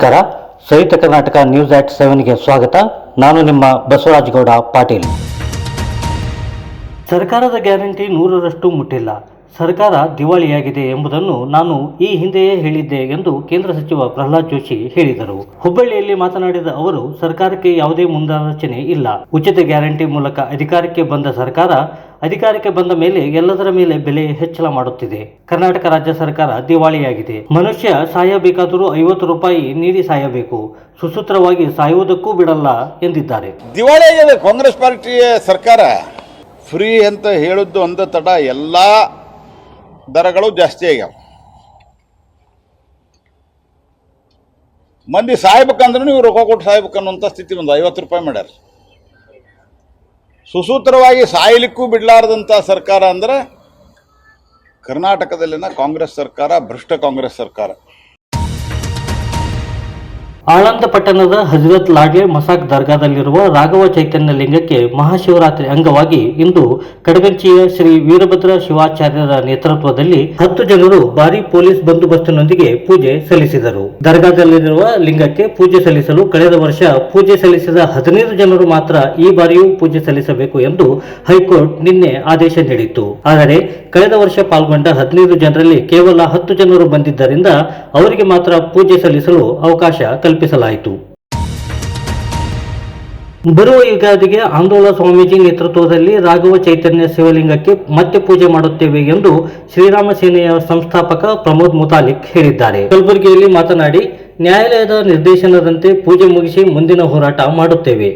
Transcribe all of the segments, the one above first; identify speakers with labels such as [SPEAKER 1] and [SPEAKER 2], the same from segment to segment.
[SPEAKER 1] ನಮಸ್ಕಾರ. ಸಂಯುಕ್ತ ಕರ್ನಾಟಕ ನ್ಯೂಸ್ ಆಟ್ 7ಗೆ ಸ್ವಾಗತ. ನಾನು ನಿಮ್ಮ ಬಸವರಾಜಗೌಡ ಪಾಟೀಲ್. ಸರ್ಕಾರದ ಗ್ಯಾರಂಟಿ 100ರಷ್ಟು ಮುಟ್ಟಿಲ್ಲ. ಸರ್ಕಾರ ದಿವಾಳಿಯಾಗಿದೆ ಎಂಬುದನ್ನು ನಾನು ಈ ಹಿಂದೆಯೇ ಹೇಳಿದ್ದೆ ಎಂದು ಕೇಂದ್ರ ಸಚಿವ ಪ್ರಹ್ಲಾದ್ ಜೋಶಿ ಹೇಳಿದರು. ಹುಬ್ಬಳ್ಳಿಯಲ್ಲಿ ಮಾತನಾಡಿದ ಅವರು, ಸರ್ಕಾರಕ್ಕೆ ಯಾವುದೇ ಮುಂದಾಲೋಚನೆ ಇಲ್ಲ. ಉಚಿತ ಗ್ಯಾರಂಟಿ ಮೂಲಕ ಅಧಿಕಾರಕ್ಕೆ ಬಂದ ಸರ್ಕಾರ ಅಧಿಕಾರಕ್ಕೆ ಬಂದ ಮೇಲೆ ಎಲ್ಲದರ ಮೇಲೆ ಬೆಲೆ ಹೆಚ್ಚಳ ಮಾಡುತ್ತಿದೆ. ಕರ್ನಾಟಕ ರಾಜ್ಯ ಸರ್ಕಾರ ದಿವಾಳಿಯಾಗಿದೆ. ಮನುಷ್ಯ ಸಾಯಬೇಕಾದರೂ 50 ರೂಪಾಯಿ ನೀಡಿ ಸಾಯಬೇಕು, ಸುಸೂತ್ರವಾಗಿ ಸಾಯುವುದಕ್ಕೂ ಬಿಡಲ್ಲ ಎಂದಿದ್ದಾರೆ.
[SPEAKER 2] ದಿವಾಳಿಯಾಗಿದೆ ಕಾಂಗ್ರೆಸ್ ಪಾರ್ಟಿಯ ಸರ್ಕಾರ. ಫ್ರೀ ಅಂತ ಹೇಳಿದ್ದು ಒಂದ ತಡ ಎಲ್ಲ ದರಗಳು ಜಾಸ್ತಿ ಆಗ್ಯಾವ. ಮಂದಿ ಸಾಯ್ಬೇಕಂದ್ರೆ ನೀವು ರೊಕ್ಕ ಕೊಟ್ಟು ಸಾಯ್ಬೇಕನ್ನುವಂಥ ಸ್ಥಿತಿ ಒಂದು 50 ರೂಪಾಯಿ ಮಾಡ್ಯಾರ. ಸುಸೂತ್ರವಾಗಿ ಸಾಯಲಿಕ್ಕೂ ಬಿಡಲಾರದಂಥ ಸರ್ಕಾರ ಅಂದರೆ ಕರ್ನಾಟಕದಲ್ಲಿನ ಕಾಂಗ್ರೆಸ್ ಸರ್ಕಾರ, ಭ್ರಷ್ಟ ಕಾಂಗ್ರೆಸ್ ಸರ್ಕಾರ.
[SPEAKER 1] ಆಳಂದ ಪಟ್ಟಣದ ಹಜರತ್ ಲಾಡ್ಲೆ ಮಸಾಕ್ ದರ್ಗಾದಲ್ಲಿರುವ ರಾಘವ ಚೈತನ್ಯ ಲಿಂಗಕ್ಕೆ ಮಹಾಶಿವರಾತ್ರಿ ಅಂಗವಾಗಿ ಇಂದು ಕಡಗಂಚಿಯ ಶ್ರೀ ವೀರಭದ್ರ ಶಿವಾಚಾರ್ಯರ ನೇತೃತ್ವದಲ್ಲಿ 10 ಜನರು ಭಾರೀ ಪೊಲೀಸ್ ಬಂದೋಬಸ್ತಿನೊಂದಿಗೆ ಪೂಜೆ ಸಲ್ಲಿಸಿದರು. ದರ್ಗಾದಲ್ಲಿರುವ ಲಿಂಗಕ್ಕೆ ಪೂಜೆ ಸಲ್ಲಿಸಲು ಕಳೆದ ವರ್ಷ ಪೂಜೆ ಸಲ್ಲಿಸಿದ 15 ಜನರು ಮಾತ್ರ ಈ ಬಾರಿಯೂ ಪೂಜೆ ಸಲ್ಲಿಸಬೇಕು ಎಂದು ಹೈಕೋರ್ಟ್ ನಿನ್ನೆ ಆದೇಶ ನೀಡಿತ್ತು. ಆದರೆ ಕಳೆದ ವರ್ಷ ಪಾಲ್ಗೊಂಡ 15 ಜನರಲ್ಲಿ ಕೇವಲ 10 ಜನರು ಬಂದಿದ್ದರಿಂದ ಅವರಿಗೆ ಮಾತ್ರ ಪೂಜೆ ಸಲ್ಲಿಸಲು ಅವಕಾಶ ಕಲ್ಪಿಸಲಾಯಿತು. ಬರುವ ಯುಗಾದಿಗೆ ಆಂದೋಲ ಸ್ವಾಮೀಜಿ ನೇತೃತ್ವದಲ್ಲಿ ರಾಘವ ಚೈತನ್ಯ ಶಿವಲಿಂಗಕ್ಕೆ ಮತ್ತೆ ಪೂಜೆ ಮಾಡುತ್ತೇವೆ ಎಂದು ಶ್ರೀರಾಮ ಸೇನೆಯ ಸಂಸ್ಥಾಪಕ ಪ್ರಮೋದ್ ಮುತಾಲಿಕ್ ಹೇಳಿದ್ದಾರೆ. ಕಲಬುರಗಿಯಲ್ಲಿ ಮಾತನಾಡಿ, ನ್ಯಾಯಾಲಯದ ನಿರ್ದೇಶನದಂತೆ ಪೂಜೆ ಮುಗಿಸಿ ಮುಂದಿನ ಹೋರಾಟ ಮಾಡುತ್ತೇವೆ.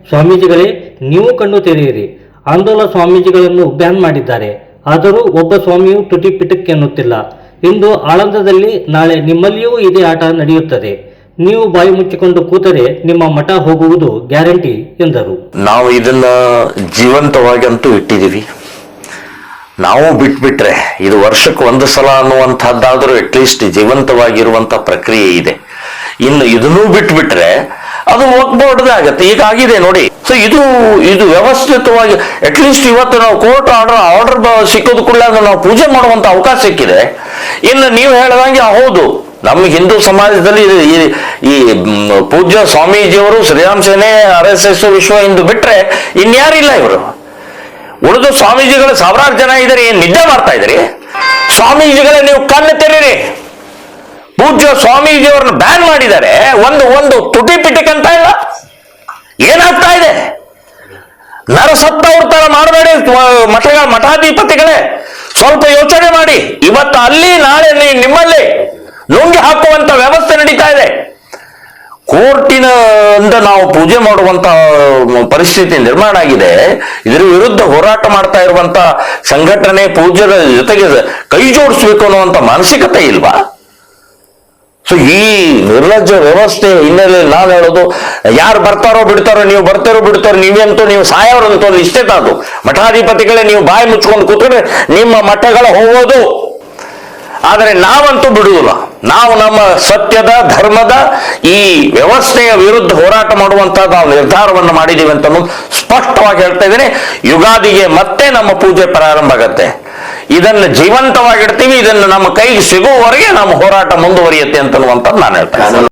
[SPEAKER 1] ಸ್ವಾಮೀಜಿಗಳೇ, ನೀವು ಕಣ್ಣು ತೆರೆಯಿರಿ. ಆಂದೋಲ ಸ್ವಾಮೀಜಿಗಳನ್ನು ಬ್ಯಾನ್ ಮಾಡಿದ್ದಾರೆ. ಆದರೂ ಒಬ್ಬ ಸ್ವಾಮಿಯು ತುಟಿ ಪಿಟಕ್ ಎನ್ನುತ್ತಿಲ್ಲ. ಇಂದು ಆಳಂದದಲ್ಲಿ, ನಾಳೆ ನಿಮ್ಮಲ್ಲಿಯೂ ಇದೇ ಆಟ ನಡೆಯುತ್ತದೆ. ನೀವು ಬಾಯಿ ಮುಚ್ಚಿಕೊಂಡು ಕೂತರೆ ನಿಮ್ಮ ಮಠ ಹೋಗುವುದು ಗ್ಯಾರಂಟಿ ಎಂದರು.
[SPEAKER 3] ನಾವು ಇದನ್ನ ಜೀವಂತವಾಗಿ ಅಂತೂ ಇಟ್ಟಿದ್ದೀವಿ. ನಾವು ಬಿಟ್ಬಿಟ್ರೆ ಇದು ವರ್ಷಕ್ಕೆ 1 ಸಲ ಅನ್ನುವಂಥದ್ದಾದರೂ ಅಟ್ಲೀಸ್ಟ್ ಜೀವಂತವಾಗಿರುವಂತ ಪ್ರಕ್ರಿಯೆ ಇದೆ. ಇನ್ನು ಇದನ್ನೂ ಬಿಟ್ಬಿಟ್ರೆ ಅದು ವಕ್ಫ್ ಆಗತ್ತೆ. ಈಗ ಆಗಿದೆ ನೋಡಿ. ಸೊ ಇದು ವ್ಯವಸ್ಥಿತವಾಗಿ ಅಟ್ಲೀಸ್ಟ್ ಇವತ್ತು ನಾವು ಕೋರ್ಟ್ ಆರ್ಡರ್ ಸಿಕ್ಕೋದು ಕೂಡ ನಾವು ಪೂಜೆ ಮಾಡುವಂತ ಅವಕಾಶ ಸಿಕ್ಕಿದೆ. ಇನ್ನು ನೀವು ಹೇಳಿದಂಗೆ ಹೌದು, ನಮ್ಮ ಹಿಂದೂ ಸಮಾಜದಲ್ಲಿ ಈ ಪೂಜ್ಯ ಸ್ವಾಮೀಜಿಯವರು, ಶ್ರೀರಾಮ್ ಸೇನೆ, RSS, ವಿಶ್ವ ಹಿಂದೂ ಬಿಟ್ರೆ ಇನ್ಯಾರಿಲ್ಲ. ಇವರು ಉಳಿದು ಸ್ವಾಮೀಜಿಗಳು ಸಾವಿರಾರು ಜನ ಇದ್ದಾರೆ. ಏನ್ ನಿದ್ದೆ ಮಾಡ್ತಾ ಇದ್ರಿ? ಸ್ವಾಮೀಜಿಗಳೇ, ನೀವು ಕಣ್ಣು ತೆರೀರಿ. ಪೂಜ್ಯ ಸ್ವಾಮೀಜಿಯವ್ರನ್ನ ಬ್ಯಾನ್ ಮಾಡಿದ್ದಾರೆ. ಒಂದು ತುಟಿ ಪಿಟಿಕ್ ಅಂತ ಇಲ್ಲ. ಏನಾಗ್ತಾ ಇದೆ? ನರಸತ್ತವ್ರ ತರ ಮಾಡಬೇಡಿ ಮಠಾಧಿಪತಿಗಳೇ. ಸ್ವಲ್ಪ ಯೋಚನೆ ಮಾಡಿ. ಇವತ್ತು ಅಲ್ಲಿ, ನಾಳೆ ನಿಮ್ಮಲ್ಲಿ ಲುಂಗಿ ಹಾಕುವಂತ ವ್ಯವಸ್ಥೆ ನಡೀತಾ ಇದೆ. ಕೋರ್ಟಿನಿಂದ ನಾವು ಪೂಜೆ ಮಾಡುವಂತ ಪರಿಸ್ಥಿತಿ ನಿರ್ಮಾಣ ಆಗಿದೆ. ಇದರ ವಿರುದ್ಧ ಹೋರಾಟ ಮಾಡ್ತಾ ಇರುವಂತ ಸಂಘಟನೆ, ಪೂಜ್ಯರ ಜೊತೆಗೆ ಕೈ ಜೋಡಿಸ್ಬೇಕು ಅನ್ನುವಂತ ಮಾನಸಿಕತೆ ಇಲ್ವಾ? ಸೊ ಈ ನಿರ್ಲಜ್ಜ ವ್ಯವಸ್ಥೆ ಹಿನ್ನೆಲೆಯಲ್ಲಿ ನಾವು ಹೇಳೋದು, ಯಾರು ಬರ್ತಾರೋ ಬಿಡ್ತಾರೋ, ನೀವು ಬರ್ತಾರೋ ಬಿಡ್ತಾರೋ, ನೀವು ಸಾಯೋರಂತೂ ಅಲ್ಲಿ ಇಷ್ಟೇ ತಾದು. ಮಠಾಧಿಪತಿಗಳೇ, ನೀವು ಬಾಯಿ ಮುಚ್ಕೊಂಡು ಕೂತ್ರೆ ನಿಮ್ಮ ಮಠಗಳ ಹೋಗೋದು. ಆದರೆ ನಾವಂತೂ ಬಿಡುವುದಿಲ್ಲ. ನಾವು ನಮ್ಮ ಸತ್ಯದ, ಧರ್ಮದ ಈ ವ್ಯವಸ್ಥೆಯ ವಿರುದ್ಧ ಹೋರಾಟ ಮಾಡುವಂತ ನಾವು ನಿರ್ಧಾರವನ್ನು ಮಾಡಿದ್ದೀವಿ ಅಂತ ಸ್ಪಷ್ಟವಾಗಿ ಹೇಳ್ತಾ ಇದ್ದೀನಿ. ಯುಗಾದಿಗೆ ಮತ್ತೆ ನಮ್ಮ ಪೂಜೆ ಪ್ರಾರಂಭ ಆಗತ್ತೆ. ಇದನ್ನು ಜೀವಂತವಾಗಿಡ್ತೀವಿ. ಇದನ್ನು ನಮ್ಮ ಕೈಗೆ ಸಿಗುವವರೆಗೆ ನಮ್ಮ ಹೋರಾಟ ಮುಂದುವರಿಯುತ್ತೆ ಅಂತನ್ನುವಂಥದ್ದು ನಾನು ಹೇಳ್ತೇನೆ.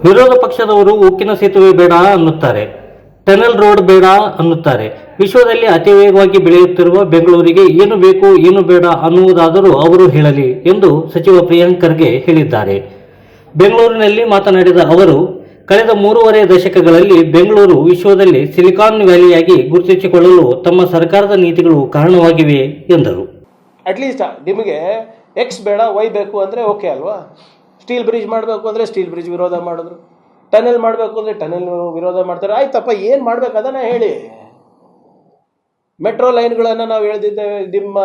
[SPEAKER 1] ವಿರೋಧ ಪಕ್ಷದವರು ಉಕ್ಕಿನ ಸೇತುವೆ ಬೇಡ ಅನ್ನುತ್ತಾರೆ, ಟನಲ್ ರೋಡ್ ಬೇಡ ಅನ್ನುತ್ತಾರೆ. ವಿಶ್ವದಲ್ಲಿ ಅತಿ ವೇಗವಾಗಿ ಬೆಳೆಯುತ್ತಿರುವ ಬೆಂಗಳೂರಿಗೆ ಏನು ಬೇಕು, ಏನು ಬೇಡ ಅನ್ನುವುದಾದರೂ ಅವರು ಹೇಳಲಿ ಎಂದು ಸಚಿವ ಪ್ರಿಯಾಂಕ್ ಖರ್ಗೆ ಹೇಳಿದ್ದಾರೆ. ಬೆಂಗಳೂರಿನಲ್ಲಿ ಮಾತನಾಡಿದ ಅವರು, ಕಳೆದ 3.5 ದಶಕಗಳಲ್ಲಿ ಬೆಂಗಳೂರು ವಿಶ್ವದಲ್ಲಿ ಸಿಲಿಕಾನ್ ವ್ಯಾಲಿಯಾಗಿ ಗುರುತಿಸಿಕೊಳ್ಳಲು ತಮ್ಮ ಸರ್ಕಾರದ ನೀತಿಗಳು ಕಾರಣವಾಗಿವೆ ಎಂದರು.
[SPEAKER 4] ಅಟ್ಲೀಸ್ಟ್ ನಿಮಗೆ X ಬೇಡ, Y ಬೇಕು ಅಂದರೆ ಓಕೆ ಅಲ್ವಾ? ಸ್ಟೀಲ್ ಬ್ರಿಡ್ಜ್ ಮಾಡಬೇಕು ಅಂದರೆ ಸ್ಟೀಲ್ ಬ್ರಿಡ್ಜ್ ವಿರೋಧ ಮಾಡಿದ್ರು. ಟನೆಲ್ ಮಾಡಬೇಕು ಅಂದರೆ ಟನೆಲ್ ವಿರೋಧ ಮಾಡ್ತಾರೆ. ಆಯ್ತಪ್ಪ, ಏನು ಮಾಡ್ಬೇಕು ಅದನ್ನು ಹೇಳಿ. ಮೆಟ್ರೋ ಲೈನ್ಗಳನ್ನು ನಾವು ಹೇಳ್ತಿದ್ದೇವೆ. ನಿಮ್ಮ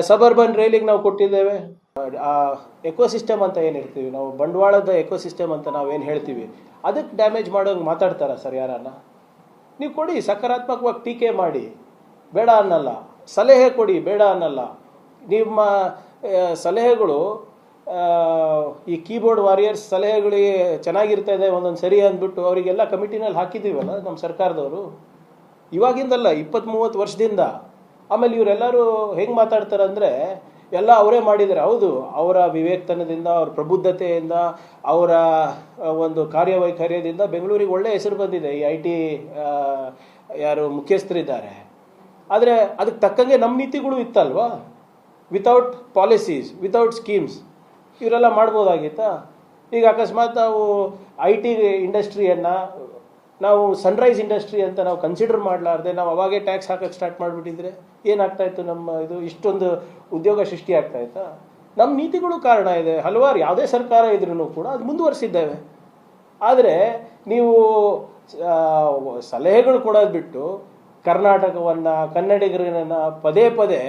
[SPEAKER 4] ಸಬರ್ಬನ್ ರೈಲಿಗೆ ನಾವು ಕೊಟ್ಟಿದ್ದೇವೆ. ಆ ಎಕೋಸಿಸ್ಟಮ್ ಅಂತ ಏನು ಹೇಳ್ತೀವಿ ನಾವು, ಬಂಡವಾಳದ ಎಕೋಸಿಸ್ಟಮ್ ಅಂತ ನಾವೇನು ಹೇಳ್ತೀವಿ, ಅದಕ್ಕೆ ಡ್ಯಾಮೇಜ್ ಮಾಡೋಂಗೆ ಮಾತಾಡ್ತಾರ ಸರ್ ಯಾರನ್ನ? ನೀವು ಕೊಡಿ, ಸಕಾರಾತ್ಮಕವಾಗಿ ಟೀಕೆ ಮಾಡಿ, ಬೇಡ ಅನ್ನಲ್ಲ. ಸಲಹೆ ಕೊಡಿ, ಬೇಡ ಅನ್ನಲ್ಲ. ನಿಮ್ಮ ಸಲಹೆಗಳು ಈ ಕೀಬೋರ್ಡ್ ವಾರಿಯರ್ಸ್ ಸಲಹೆಗಳಿಗೆ ಚೆನ್ನಾಗಿರ್ತಾ ಇದೆ ಒಂದೊಂದು ಸರಿ ಅಂದ್ಬಿಟ್ಟು ಅವರಿಗೆಲ್ಲ ಕಮಿಟಿನಲ್ಲಿ ಹಾಕಿದ್ದೀವಲ್ಲ ನಮ್ಮ ಸರ್ಕಾರದವರು. ಇವಾಗಿಂದಲ್ಲ, 20-30 ವರ್ಷದಿಂದ. ಆಮೇಲೆ ಇವರೆಲ್ಲರೂ ಹೆಂಗೆ ಮಾತಾಡ್ತಾರೆ ಅಂದರೆ, ಎಲ್ಲ ಅವರೇ ಮಾಡಿದ್ದಾರೆ. ಹೌದು, ಅವರ ವಿವೇಕತನದಿಂದ, ಅವ್ರ ಪ್ರಬುದ್ಧತೆಯಿಂದ, ಅವರ ಒಂದು ಕಾರ್ಯವೈಖರ್ಯದಿಂದ ಬೆಂಗಳೂರಿಗೆ ಒಳ್ಳೆ ಹೆಸರು ಬಂದಿದೆ. ಈ IT ಯಾರು ಮುಖ್ಯಸ್ಥರಿದ್ದಾರೆ, ಆದರೆ ಅದಕ್ಕೆ ತಕ್ಕಂಗೆ ನಮ್ಮ ನೀತಿಗಳು ಇತ್ತಲ್ವಾ? ವಿತೌಟ್ ಪಾಲಿಸೀಸ್, ವಿತೌಟ್ ಸ್ಕೀಮ್ಸ್ ಇವರೆಲ್ಲ ಮಾಡ್ಬೋದಾಗಿತ್ತಾ? ಈಗ ಅಕಸ್ಮಾತ್ ನಾವು IT ಇಂಡಸ್ಟ್ರಿಯನ್ನು ನಾವು ಸನ್ರೈಸ್ ಇಂಡಸ್ಟ್ರಿ ಅಂತ ನಾವು ಕನ್ಸಿಡರ್ ಮಾಡಲಾರ್ದೆ ನಾವು ಅವಾಗೇ ಟ್ಯಾಕ್ಸ್ ಹಾಕೋಕ್ಕೆ ಸ್ಟಾರ್ಟ್ ಮಾಡಿಬಿಟ್ಟಿದ್ರೆ ಏನಾಗ್ತಾಯಿತ್ತು? ನಮ್ಮ ಇದು ಇಷ್ಟೊಂದು ಉದ್ಯೋಗ ಸೃಷ್ಟಿ ಆಗ್ತಾಯಿತ್ತಾ? ನಮ್ಮ ನೀತಿಗಳು ಕಾರಣ ಇದೆ. ಹಲವಾರು ಯಾವುದೇ ಸರ್ಕಾರ ಇದ್ರೂ ಕೂಡ ಅದು ಮುಂದುವರಿಸಿದ್ದೇವೆ. ಆದರೆ ನೀವು ಸಲಹೆಗಳು ಕೊಡೋದು ಬಿಟ್ಟು ಕರ್ನಾಟಕವನ್ನು, ಕನ್ನಡಿಗರನ್ನು ಪದೇ ಪದೇ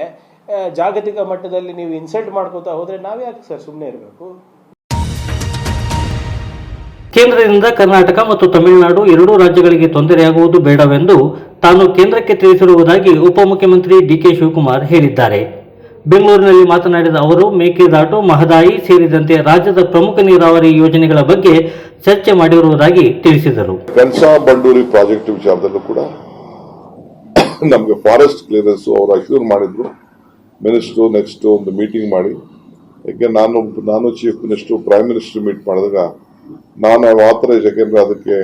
[SPEAKER 4] ಜಾಗತಿಕ ಮಟ್ಟದಲ್ಲಿ ನೀವು ಇನ್ಸಲ್ಟ್ ಮಾಡ್ಕೋತಾ ಹೋದರೆ ನಾವ್ಯಾಕೆ ಸರ್ ಸುಮ್ಮನೆ ಇರಬೇಕು?
[SPEAKER 1] ಕೇಂದ್ರದಿಂದ ಕರ್ನಾಟಕ ಮತ್ತು ತಮಿಳುನಾಡು ಎರಡೂ ರಾಜ್ಯಗಳಿಗೆ ತೊಂದರೆಯಾಗುವುದು ಬೇಡವೆಂದು ತಾನು ಕೇಂದ್ರಕ್ಕೆ ತಿಳಿಸಿರುವುದಾಗಿ ಉಪಮುಖ್ಯಮಂತ್ರಿ DK ಶಿವಕುಮಾರ್ ಹೇಳಿದ್ದಾರೆ. ಬೆಂಗಳೂರಿನಲ್ಲಿ ಮಾತನಾಡಿದ ಅವರು ಮೇಕೆದಾಟು, ಮಹದಾಯಿ ಸೇರಿದಂತೆ ರಾಜ್ಯದ ಪ್ರಮುಖ ನೀರಾವರಿ ಯೋಜನೆಗಳ ಬಗ್ಗೆ ಚರ್ಚೆ ಮಾಡಿರುವುದಾಗಿ ತಿಳಿಸಿದರು.
[SPEAKER 5] ಕಳಸಾ ಬಂಡೂರಿ ಪ್ರಾಜೆಕ್ಟ್ ವಿಚಾರದಲ್ಲೂ ಕೂಡ ನಮಗೆ ಫಾರೆಸ್ಟ್ ಕ್ಲಿಯರೆನ್ಸ್ ಅವರು ಅಶ್ಯೂರ್ ಮಾಡಿದ್ರು. ಮಿನಿಸ್ಟ್ರು ನೆಕ್ಸ್ಟ್ ಒಂದು ಮೀಟಿಂಗ್ ಮಾಡಿ, ಯಾಕೆ ನಾನು chief minister prime minister meet ಮಾಡಿದಾಗ ನಾನು ಆಥರೈಸ್, ಯಾಕೆಂದ್ರೆ ಅದಕ್ಕೆ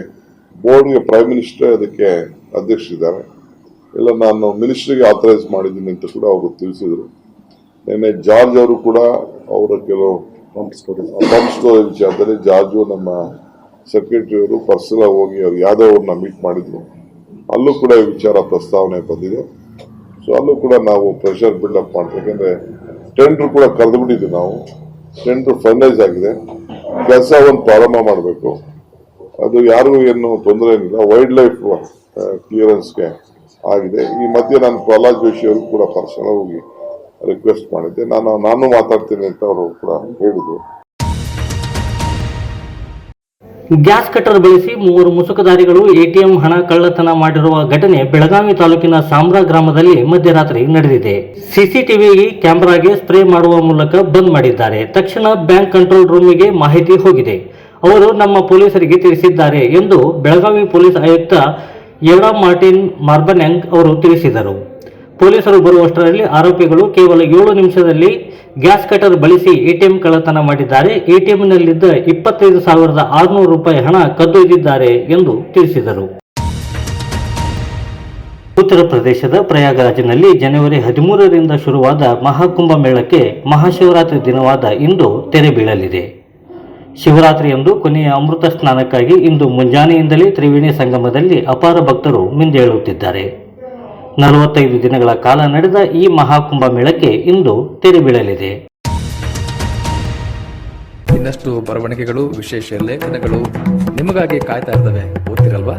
[SPEAKER 5] ಬೋರ್ಡ್ಗೆ ಪ್ರೈಮ್ ಮಿನಿಸ್ಟರ್ ಅದಕ್ಕೆ ಅಧ್ಯಕ್ಷರಿದ್ದಾರೆ, ಇಲ್ಲ ನಾನು ಮಿನಿಸ್ಟ್ರಿಗೆ ಆಥರೈಸ್ ಮಾಡಿದ್ದೀನಿ ಅಂತ ಕೂಡ ಅವರು ತಿಳಿಸಿದರು. ನಿನ್ನೆ ಜಾರ್ಜ್ ಅವರು ಕೂಡ ಅವರ ಕೆಲವು ಪಂಪ್ ಸ್ಟೋರೇಜ್ ವಿಚಾರದಲ್ಲಿ ಜಾರ್ಜು ನಮ್ಮ ಸೆಕ್ರೆಟರಿ ಅವರು ಪರ್ಸನಲ್ ಹೋಗಿ ಅವರು ಯಾದವ್ ಅವ್ರನ್ನ ಮೀಟ್ ಮಾಡಿದ್ರು. ಅಲ್ಲೂ ಕೂಡ ಈ ವಿಚಾರ ಪ್ರಸ್ತಾವನೆ ಬಂದಿದೆ. ಸೊ ಅಲ್ಲೂ ಕೂಡ ನಾವು ಪ್ರೆಷರ್ ಬಿಲ್ಡಪ್ ಮಾಡ್ತೀವಿ. ಯಾಕೆಂದ್ರೆ ಟೆಂಡರ್ ಕೂಡ ಕರೆದು ಬಿಟ್ಟಿದ್ವಿ ನಾವು. ಟೆಂಡರ್ ಫೈನಲೈಸ್ ಆಗಿದೆ. ಕೆಲಸ ಒಂದು ಪ್ರಾರಂಭ ಮಾಡಬೇಕು. ಅದು ಯಾರಿಗೂ ಏನು ತೊಂದರೆ ಏನಿಲ್ಲ. ವೈಲ್ಡ್ ಲೈಫ್ ಕ್ಲಿಯರೆನ್ಸ್ಗೆ ಆಗಿದೆ. ಈ ಮಧ್ಯೆ ನಾನು ಪ್ರಹ್ಲಾದ್ ಜೋಶಿ ಅವರು ಕೂಡ ಪರ್ಸನಲ್ ಹೋಗಿ ರಿಕ್ವೆಸ್ಟ್ ಮಾಡಿದ್ದೆ. ನಾನು ಮಾತಾಡ್ತೀನಿ ಅಂತ ಅವರು ಕೂಡ ಹೇಳಿದ್ರು.
[SPEAKER 1] ಗ್ಯಾಸ್ ಕಟ್ಟರ್ ಬಳಸಿ 3 ಮುಸುಕುಧಾರಿಗಳು ATM ಹಣ ಕಳ್ಳತನ ಮಾಡಿರುವ ಘಟನೆ ಬೆಳಗಾವಿ ತಾಲೂಕಿನ ಸಾಂಬ್ರಾ ಗ್ರಾಮದಲ್ಲಿ ಮಧ್ಯರಾತ್ರಿ ನಡೆದಿದೆ. CCTV ಕ್ಯಾಮೆರಾಗೆ ಸ್ಪ್ರೇ ಮಾಡುವ ಮೂಲಕ ಬಂದ್ ಮಾಡಿದ್ದಾರೆ. ತಕ್ಷಣ ಬ್ಯಾಂಕ್ ಕಂಟ್ರೋಲ್ ರೂಮಿಗೆ ಮಾಹಿತಿ ಹೋಗಿದೆ. ಅವರು ನಮ್ಮ ಪೊಲೀಸರಿಗೆ ತಿಳಿಸಿದ್ದಾರೆ ಎಂದು ಬೆಳಗಾವಿ ಪೊಲೀಸ್ ಆಯುಕ್ತ ಯಡಾ ಮಾರ್ಟಿನ್ ಮಾರ್ಬನ್ಯಾಂಗ್ ಅವರು ತಿಳಿಸಿದರು. ಪೊಲೀಸರು ಬರುವಷ್ಟರಲ್ಲಿ ಆರೋಪಿಗಳು ಕೇವಲ 7 ನಿಮಿಷದಲ್ಲಿ ಗ್ಯಾಸ್ ಕಟರ್ ಬಳಸಿ ATM ಕಳ್ಳತನ ಮಾಡಿದ್ದಾರೆ. ATMನಲ್ಲಿದ್ದ 25,600 ರೂಪಾಯಿ ಹಣ ಕದ್ದೊಯ್ದಿದ್ದಾರೆ ಎಂದು ತಿಳಿಸಿದರು. ಉತ್ತರ ಪ್ರದೇಶದ ಪ್ರಯಾಗರಾಜ್ನಲ್ಲಿ ಜನವರಿ 13ರಿಂದ ಶುರುವಾದ ಮಹಾಕುಂಭ ಮೇಳಕ್ಕೆ ಮಹಾಶಿವರಾತ್ರಿ ದಿನವಾದ ಇಂದು ತೆರೆ ಬೀಳಲಿದೆ. ಶಿವರಾತ್ರಿಯಂದು ಕೊನೆಯ ಅಮೃತ ಸ್ನಾನಕ್ಕಾಗಿ ಇಂದು ಮುಂಜಾನೆಯಿಂದಲೇ ತ್ರಿವೇಣಿ ಸಂಗಮದಲ್ಲಿ ಅಪಾರ ಭಕ್ತರು ಮಿಂದೇಳುತ್ತಿದ್ದಾರೆ. 45 ದಿನಗಳ ಕಾಲ ನಡೆದ ಈ ಮಹಾಕುಂಭ ಮೇಳಕ್ಕೆ ಇಂದು ತೆರೆ ಬೀಳಲಿದೆ.
[SPEAKER 6] ಇನ್ನಷ್ಟು ಬರವಣಿಗೆಗಳು, ವಿಶೇಷ ಲೇಖನಗಳು ನಿಮಗಾಗಿ ಕಾಯ್ತಾ ಇರ್ತವೆ. ಓದ್ತಿರಲ್ವಾ?